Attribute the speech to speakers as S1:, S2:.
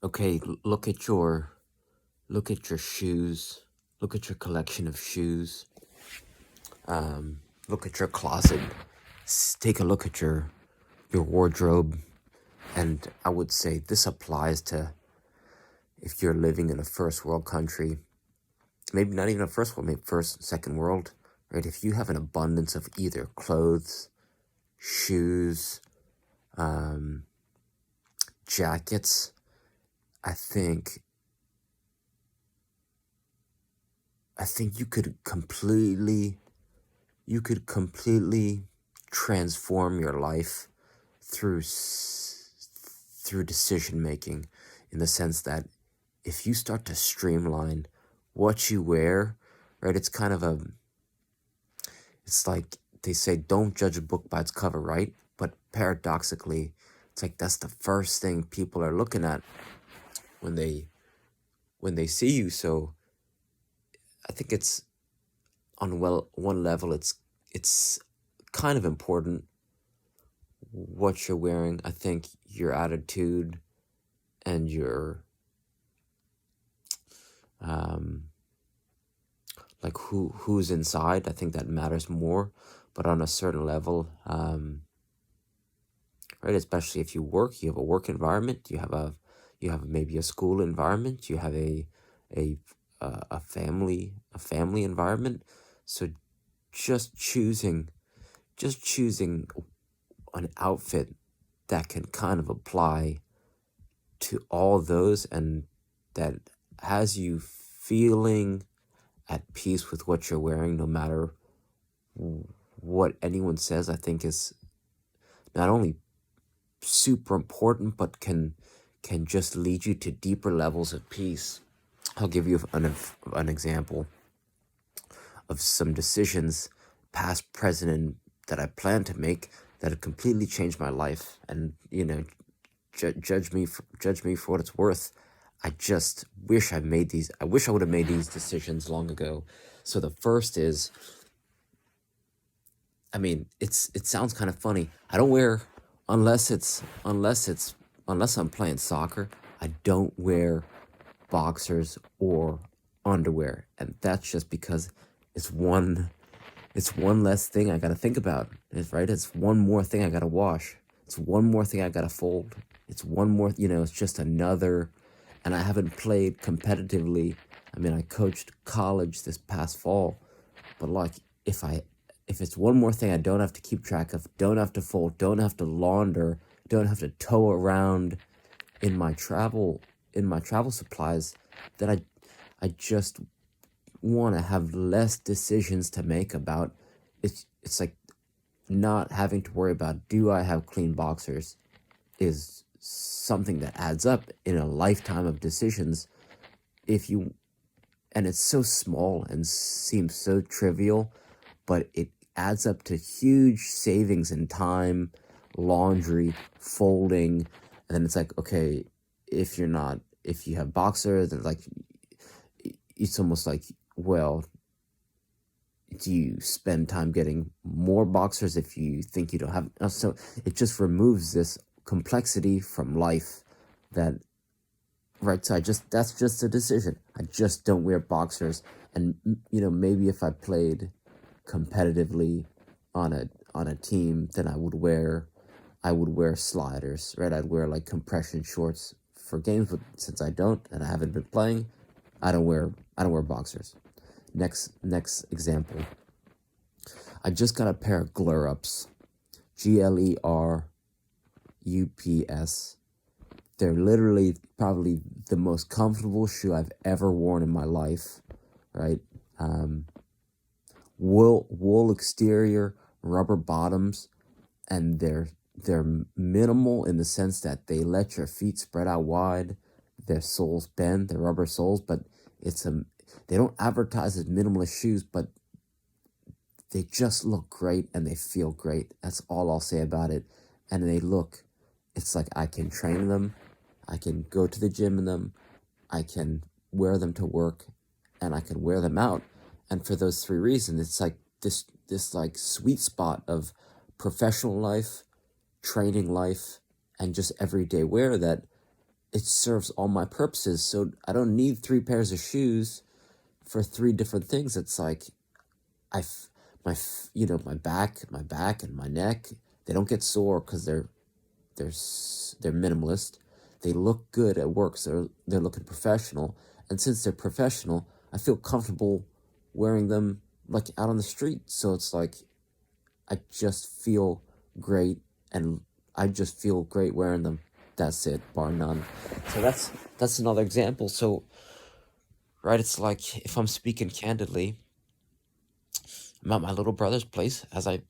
S1: Okay, look at your shoes. Look at your collection of shoes. Look at your closet. Take a look at your wardrobe. And I would say this applies to if you're living in a first world country, maybe not even a first world, maybe first, second world, right? If you have an abundance of either clothes, shoes, jackets, I think I think you could completely transform your life through through decision making, in the sense that if you start to streamline what you wear, right? It's like they say, don't judge a book by its cover, right? But paradoxically, it's like that's the first thing people are looking at when they see you. So I think it's on one level, it's kind of important what you're wearing. I think your attitude and your um like who's inside, I think that matters more. But on a certain level, right, especially if you have a work environment, you have maybe a school environment, you have a a family environment. So just choosing just choosing an outfit that can kind of apply to all those, and that has you feeling at peace with what you're wearing, no matter what anyone says, I think is not only super important, but can just lead you to deeper levels of peace. I'll give you an example of some decisions, past, present, and that I plan to make, that have completely changed my life. And judge me for what it's worth. I just wish I made these. I wish I would have made these decisions long ago. So the first is, I mean, it sounds kind of funny. I don't wear unless I'm playing soccer. I don't wear boxers or underwear, and that's just because it's one it's one less thing I gotta think about. It's right. It's one more thing I gotta wash. It's one more thing I gotta fold. It's one more. It's just another. And I haven't played competitively. I mean, I coached college this past fall, but like if I if it's one more thing I don't have to keep track of, don't have to fold, don't have to launder, don't have to tow around in my travel supplies, then I just want to have less decisions to make about. It's like not having to worry about, do I have clean boxers, is something that adds up in a lifetime of decisions. If you And it's so small and seems so trivial, but it adds up to huge savings in time, laundry, folding. And then it's like, okay, if you have boxers, then like, it's almost like, well, do you spend time getting more boxers if you think you don't have? So it just removes this complexity from life. That Right, so that's just a decision. I just don't wear boxers. And maybe if I played competitively on a team, then I would wear sliders, right? I'd wear like compression shorts for games, but since I don't and I haven't been playing, I don't wear boxers. Next example. I just got a pair of Glur Ups. GLERUPS. They're literally probably the most comfortable shoe I've ever worn in my life, right? Wool exterior, rubber bottoms, and they're minimal in the sense that they let your feet spread out wide. Their soles bend, they're rubber soles, but they don't advertise as minimalist shoes, but they just look great and they feel great. That's all I'll say about it. And it's like I can train them, I can go to the gym in them, I can wear them to work, and I can wear them out. And for those three reasons, it's like this like sweet spot of professional life, training life, and just everyday wear, that it serves all my purposes. So I don't need 3 pairs of shoes for 3 different things. It's like I, my back and my neck, they don't get sore because they're minimalist. They look good at work, so they're looking professional. And since they're professional, I feel comfortable wearing them like out on the street. So it's like I just feel great, and I just feel great wearing them. That's it, bar none. So that's another example. So right, it's like if I'm speaking candidly, I'm at my little brother's place, as I